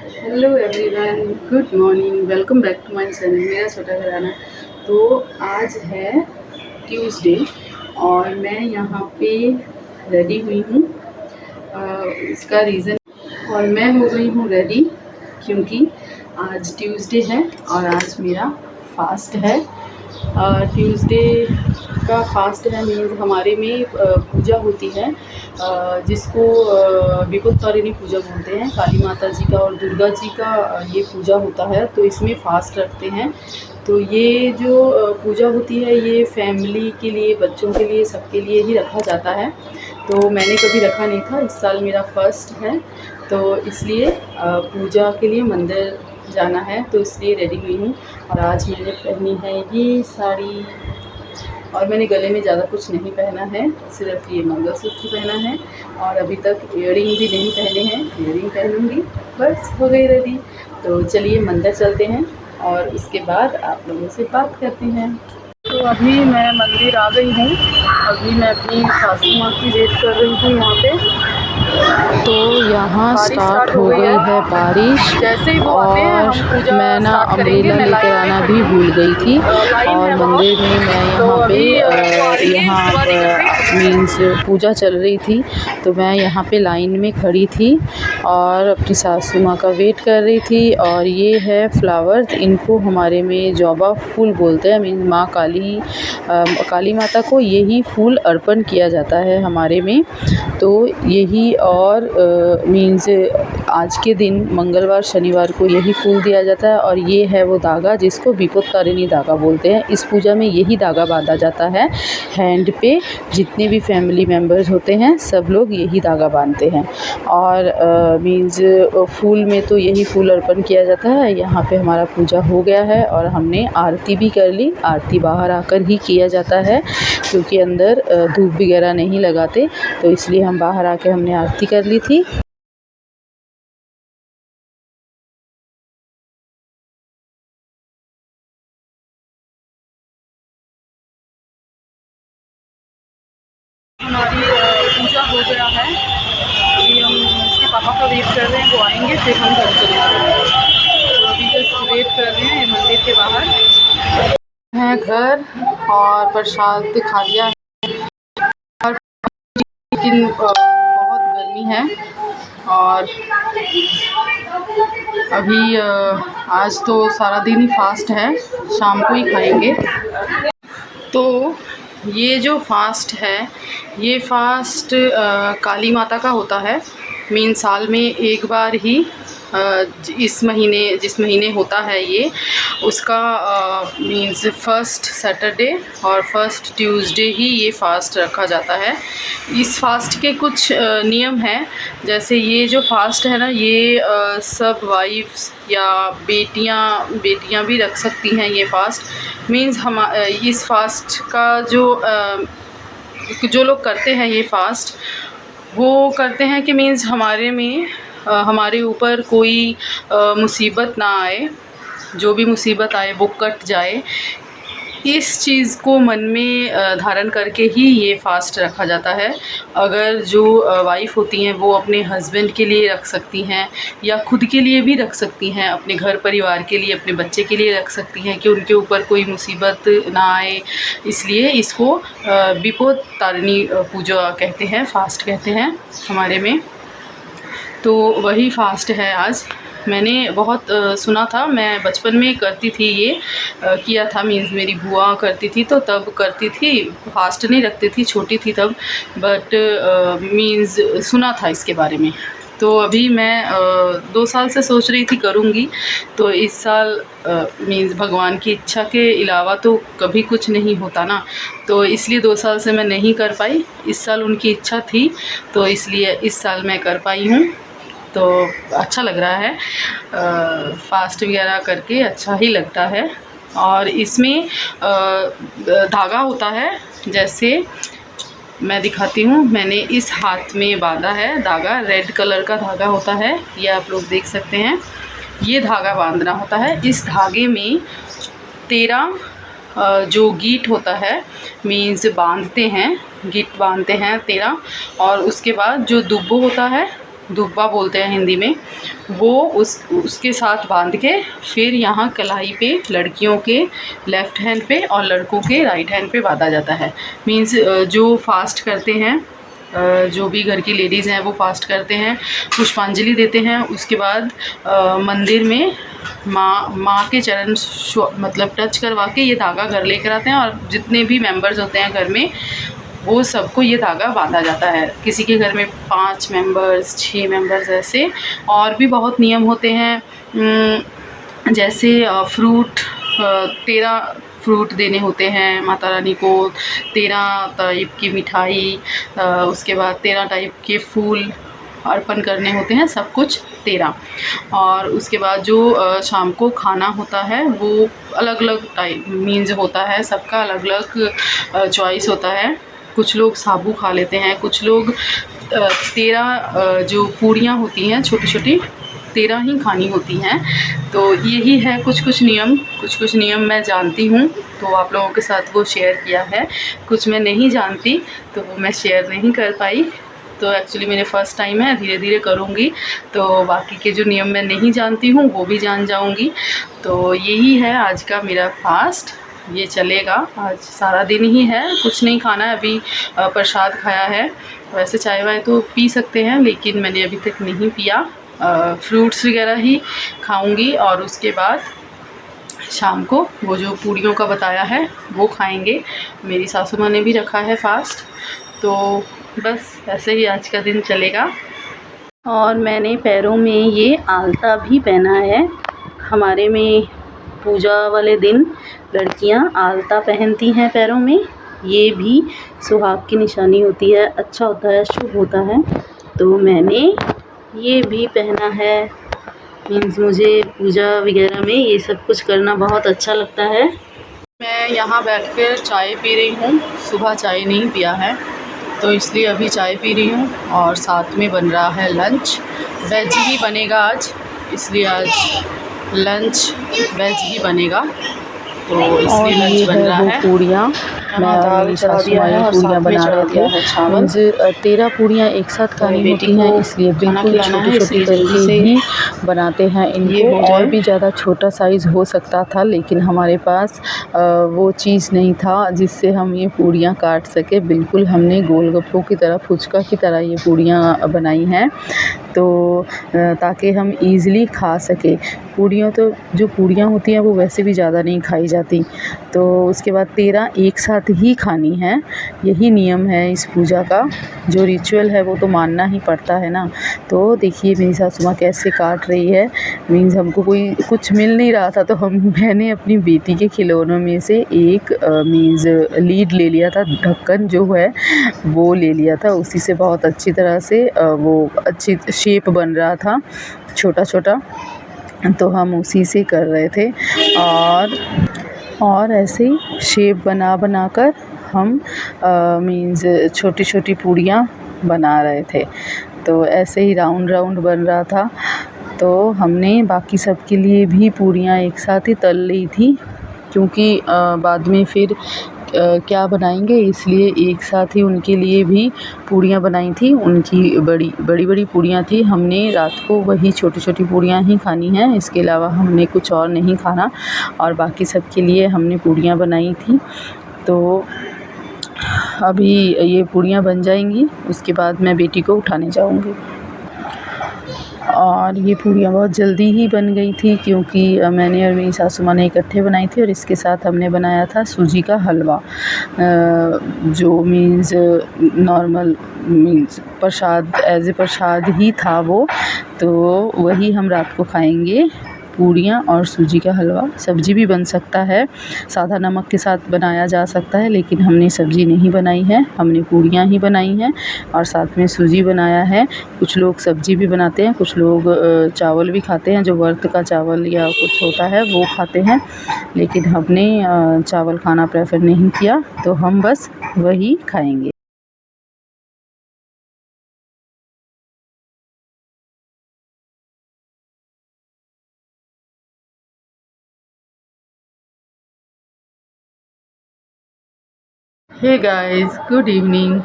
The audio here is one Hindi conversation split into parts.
Hello everyone, good morning, welcome back to my channel मेरा छोटा घराना। तो आज है ट्यूसडे और मैं यहाँ पे रेडी हुई हूँ। इसका रीज़न और मैं हो गई हूँ रेडी क्योंकि आज ट्यूसडे है और आज मेरा फास्ट है। ट्यूसडे का फास्ट है मीन्स हमारे में पूजा होती है जिसको विपुलतारिणी पूजा बोलते हैं। काली माता जी का और दुर्गा जी का ये पूजा होता है, तो इसमें फास्ट रखते हैं। तो ये जो पूजा होती है ये फैमिली के लिए, बच्चों के लिए, सबके लिए ही रखा जाता है। तो मैंने कभी रखा नहीं था, इस साल मेरा फर्स्ट है, तो इसलिए पूजा के लिए मंदिर जाना है, तो इसलिए रेडी हुई हूँ। और आज मैंने पहनी है ये साड़ी और मैंने गले में ज़्यादा कुछ नहीं पहना है, सिर्फ ये मंगलसूत्र पहना है और अभी तक इयररिंग भी नहीं पहने हैं। इयररिंग पहनूँगी, बस हो गई रेडी। तो चलिए मंदिर चलते हैं और उसके बाद आप लोगों से बात करते हैं। तो अभी मैं मंदिर आ गई हूँ। अभी मैं अपनी सासू माँ की वेट कर रही हूँ यहाँ पे। तो यहाँ स्टार्ट हो गई है बारिश जैसे ही वो आते हैं हम पूजा मैं ना स्टार्ट करेंगे। अम्ब्रेला मैं लेकर लाइन में आना खड़ी भी हूँ, भूल गई थी लाइन और है मंदिर बहुत। में मैं तो यहाँ पे अभी वो आएंगे, यहाँ उसके बाद इकट्ठे मीन्स पूजा चल रही थी, तो मैं यहाँ पे लाइन में खड़ी थी और अपनी सासू माँ का वेट कर रही थी। और ये है फ्लावर्स, इनको हमारे में जौबा फूल बोलते हैं। मीन्स माँ काली माता को यही फूल अर्पण किया जाता है हमारे में। तो यही और मीन्स आज के दिन मंगलवार शनिवार को यही फूल दिया जाता है। और ये है वो धागा जिसको विपुलतारिणी धागा बोलते हैं। इस पूजा में यही धागा बांधा जाता है हैंड पे। जितने भी फैमिली मेम्बर्स होते हैं सब लोग यही धागा बांधते हैं। और मीन्स फूल में तो यही फूल अर्पण किया जाता है। यहाँ पे हमारा पूजा हो गया है और हमने आरती भी कर ली। आरती बाहर आकर ही किया जाता है क्योंकि अंदर धूप वगैरह नहीं लगाते, तो इसलिए हम बाहर आके हमने आरती कर ली थी। हमारी पूजा हो गया है। अभी हम इसके पापा का वेट कर रहे हैं, वो आएंगे फिर हम घर चले जाएंगे। तो अभी जस्ट वेट कर रहे हैं मंदिर के बाहर है घर और प्रसाद खा लिया है। लेकिन बहुत गर्मी है और अभी आज तो सारा दिन ही फास्ट है, शाम को ही खाएंगे। तो ये जो फास्ट है ये फास्ट काली माता का होता है। मीन साल में एक बार ही इस महीने जिस महीने होता है ये उसका मीन्स फर्स्ट सैटरडे और फर्स्ट ट्यूसडे ही ये फ़ास्ट रखा जाता है। इस फास्ट के कुछ नियम हैं। जैसे ये जो फास्ट है ना ये सब वाइफ्स या बेटियां भी रख सकती हैं ये फास्ट। मीन्स हम इस फास्ट का जो लोग करते हैं ये फास्ट वो करते हैं कि मीन्स हमारे में हमारे ऊपर कोई मुसीबत ना आए, जो भी मुसीबत आए वो कट जाए। इस चीज़ को मन में धारण करके ही ये फ़ास्ट रखा जाता है। अगर जो वाइफ़ होती हैं वो अपने हस्बैंड के लिए रख सकती हैं या खुद के लिए भी रख सकती हैं, अपने घर परिवार के लिए, अपने बच्चे के लिए रख सकती हैं कि उनके ऊपर कोई मुसीबत ना आए। इसलिए इसको विपुलतारिणी पूजा कहते हैं, फ़ास्ट कहते हैं हमारे में। तो वही फ़ास्ट है आज। मैंने बहुत सुना था, मैं बचपन में करती थी ये किया था। मीन्स मेरी बुआ करती थी तो तब करती थी, फास्ट नहीं रखती थी, छोटी थी तब, बट मीन्स सुना था इसके बारे में। तो अभी मैं 2 साल से सोच रही थी करूँगी, तो इस साल मीन्स भगवान की इच्छा के अलावा तो कभी कुछ नहीं होता ना, तो इसलिए 2 साल से मैं नहीं कर पाई। इस साल उनकी इच्छा थी तो इसलिए इस साल मैं कर पाई हूँ। तो अच्छा लग रहा है, फास्ट वगैरह करके अच्छा ही लगता है। और इसमें धागा होता है, जैसे मैं दिखाती हूँ। मैंने इस हाथ में बांधा है धागा, रेड कलर का धागा होता है, ये आप लोग देख सकते हैं। ये धागा बांधना होता है। इस धागे में 13 जो गीट होता है मीन्स बांधते हैं, गीट बांधते हैं 13। और उसके बाद जो दुब्बो होता है दुब्बा बोलते हैं हिंदी में, वो उसके साथ बांध के फिर यहाँ कलाई पे लड़कियों के लेफ़्ट हैंड पे और लड़कों के राइट हैंड पे बांधा जाता है। मीन्स जो फास्ट करते हैं, जो भी घर की लेडीज़ हैं वो फास्ट करते हैं, पुष्पांजलि देते हैं, उसके बाद मंदिर में माँ के चरण मतलब टच करवा के ये धागा घर लेकर आते हैं, और जितने भी मेंबर्स होते हैं घर में वो सबको ये धागा बांधा जाता है। किसी के घर में 5 मेंबर्स, 6 मेंबर्स, ऐसे और भी बहुत नियम होते हैं। जैसे फ्रूट 13 फ्रूट देने होते हैं माता रानी को, 13 टाइप की मिठाई, उसके बाद 13 टाइप के फूल अर्पण करने होते हैं, सब कुछ 13। और उसके बाद जो शाम को खाना होता है वो अलग अलग टाइप मीन्स होता है, सबका अलग अलग चॉइस होता है। कुछ लोग साबू खा लेते हैं, कुछ लोग 13 जो पूड़ियाँ होती हैं छोटी छोटी 13 ही खानी होती हैं। तो यही है कुछ नियम मैं जानती हूँ तो आप लोगों के साथ वो शेयर किया है। कुछ मैं नहीं जानती तो वो मैं शेयर नहीं कर पाई। तो एक्चुअली मेरे फ़र्स्ट टाइम है, धीरे धीरे करूँगी तो बाकी के जो नियम मैं नहीं जानती हूँ वो भी जान जाऊँगी। तो यही है आज का मेरा फास्ट, ये चलेगा आज सारा दिन ही है, कुछ नहीं खाना है। अभी प्रसाद खाया है, वैसे चाय वाय तो पी सकते हैं लेकिन मैंने अभी तक नहीं पिया। फ्रूट्स वगैरह ही खाऊंगी और उसके बाद शाम को वो जो पूड़ियों का बताया है वो खाएंगे। मेरी सासू माँ ने भी रखा है फास्ट, तो बस ऐसे ही आज का दिन चलेगा। और मैंने पैरों में ये आलता भी पहना है। हमारे में पूजा वाले दिन लड़कियां आलता पहनती हैं पैरों में, ये भी सुहाग की निशानी होती है, अच्छा होता है, शुभ होता है। तो मैंने ये भी पहना है। मीन्स मुझे पूजा वगैरह में ये सब कुछ करना बहुत अच्छा लगता है। मैं यहाँ बैठकर चाय पी रही हूँ, सुबह चाय नहीं पिया है तो इसलिए अभी चाय पी रही हूँ। और साथ में बन रहा है लंच, वेज ही बनेगा आज, इसलिए आज लंच वेज ही बनेगा, तो इसलिए लंच बन रहा है। पूड़ियाँ मैं और मेरी सासू माँ ये पूड़ियाँ बना रहे थे। मीन्स 13 पूड़ियाँ एक साथ खानी होती हैं, इसलिए बिल्कुल छोटी छोटी करके ही बनाते हैं इनको। और भी ज़्यादा छोटा साइज़ हो सकता था लेकिन हमारे पास वो चीज़ नहीं था जिससे हम ये पूड़ियाँ काट सके। बिल्कुल हमने गोलगप्पों की तरह, फुचका की तरह ये पूड़ियाँ बनाई हैं तो ताकि हम ईज़िली खा सके। पूड़ियाँ तो जो पूड़ियाँ होती हैं वो वैसे भी ज़्यादा नहीं खाई जाती। तो उसके बाद 13 एक साथ ही खानी है, यही नियम है इस पूजा का। जो रिचुअल है वो तो मानना ही पड़ता है ना। तो देखिए मेरी सासू माँ कैसे काट रही है। मीन्स हमको कोई कुछ मिल नहीं रहा था तो मैंने अपनी बेटी के खिलौनों में से एक मीन्स लीड ले लिया था, ढक्कन जो है वो ले लिया था। उसी से बहुत अच्छी तरह से वो अच्छी शेप बन रहा था छोटा छोटा, तो हम उसी से कर रहे थे। और ऐसे ही शेप बना कर हम मीन्स छोटी छोटी पूड़ियाँ बना रहे थे। तो ऐसे ही राउंड राउंड बन रहा था। तो हमने बाकी सब के लिए भी पूड़ियाँ एक साथ ही तल ली थी क्योंकि बाद में फिर क्या बनाएंगे, इसलिए एक साथ ही उनके लिए भी पूड़ियाँ बनाई थी। उनकी बड़ी पूड़ियाँ थी, हमने रात को वही छोटी छोटी पूड़ियाँ ही खानी हैं, इसके अलावा हमने कुछ और नहीं खाना। और बाकी सब के लिए हमने पूड़ियाँ बनाई थी। तो अभी ये पूड़ियाँ बन जाएंगी, उसके बाद मैं बेटी को उठाने जाऊँगी। और ये पूड़ियाँ बहुत जल्दी ही बन गई थी क्योंकि मैंने और मेरी सासू माँ ने इकट्ठे बनाई थी। और इसके साथ हमने बनाया था सूजी का हलवा, जो मीन्स नॉर्मल मीन्स प्रसाद, एज ए प्रसाद ही था वो। तो वही हम रात को खाएंगे, पूड़ियाँ और सूजी का हलवा। सब्ज़ी भी बन सकता है, सादा नमक के साथ बनाया जा सकता है, लेकिन हमने सब्ज़ी नहीं बनाई है, हमने पूड़ियाँ ही बनाई हैं और साथ में सूजी बनाया है। कुछ लोग सब्ज़ी भी बनाते हैं, कुछ लोग चावल भी खाते हैं, जो व्रत का चावल या कुछ होता है वो खाते हैं, लेकिन हमने चावल खाना प्रेफर नहीं किया तो हम बस वही खाएंगे। Hey guys, good evening.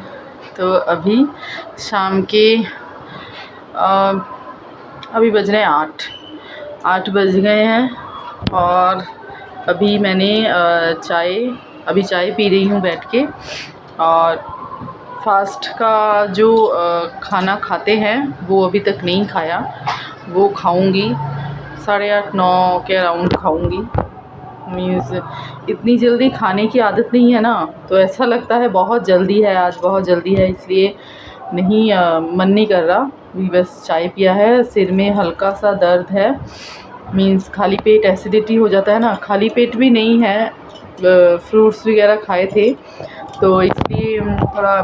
तो अभी शाम के अभी बज रहे हैं 8 बज गए हैं और अभी मैंने चाय पी रही हूँ बैठ के। और फास्ट का जो खाना खाते हैं वो अभी तक नहीं खाया, वो खाऊंगी 8:30-9 के अराउंड खाऊंगी। मीन्स इतनी जल्दी खाने की आदत नहीं है ना, तो ऐसा लगता है बहुत जल्दी है, आज बहुत जल्दी है, इसलिए नहीं मन नहीं कर रहा। अभी बस चाय पिया है, सिर में हल्का सा दर्द है, मीन्स खाली पेट एसिडिटी हो जाता है ना, खाली पेट भी नहीं है, फ्रूट्स वगैरह खाए थे तो इसलिए थोड़ा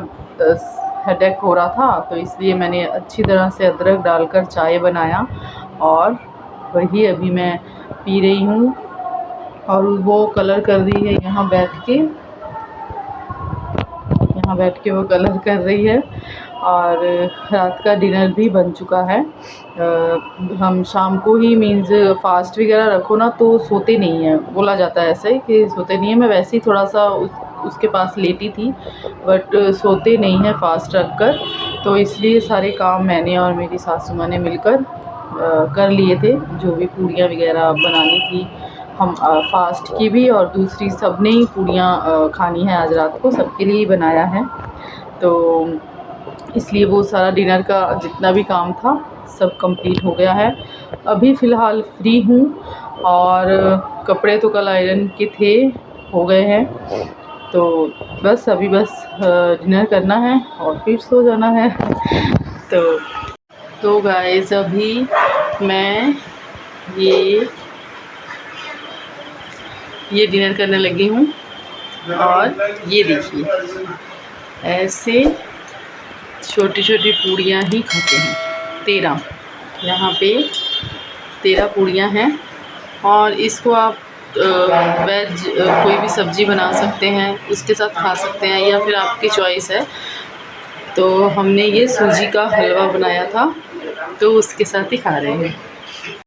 हेडेक हो रहा था, तो इसलिए मैंने अच्छी तरह से अदरक डालकर चाय बनाया और वही अभी मैं पी रही हूँ। और वो कलर कर रही है यहाँ बैठ के वो कलर कर रही है। और रात का डिनर भी बन चुका है। हम शाम को ही मीन्स फास्ट वगैरह रखो ना तो सोते नहीं हैं, बोला जाता है ऐसे कि सोते नहीं हैं। मैं वैसे ही थोड़ा सा उसके पास लेटी थी, बट सोते नहीं हैं फास्ट रख कर, तो इसलिए सारे काम मैंने और मेरी सासू माँ ने मिलकर कर लिए थे। जो भी पूड़ियाँ वगैरह बनानी थी हम फास्ट की भी, और दूसरी सब ने ही पूड़ियाँ खानी है आज रात को, सबके लिए ही बनाया है, तो इसलिए वो सारा डिनर का जितना भी काम था सब कंप्लीट हो गया है। अभी फ़िलहाल फ्री हूँ और कपड़े तो कल आयरन के थे, हो गए हैं, तो बस अभी डिनर करना है और फिर सो जाना है। तो गाइस अभी मैं ये डिनर करने लगी हूँ और ये देखिए ऐसे छोटी छोटी पूड़ियाँ ही खाते हैं। 13 यहाँ पे 13 पूड़ियाँ हैं और इसको आप वेज कोई भी सब्ज़ी बना सकते हैं, उसके साथ खा सकते हैं या फिर आपकी चॉइस है। तो हमने ये सूजी का हलवा बनाया था तो उसके साथ ही खा रहे हैं।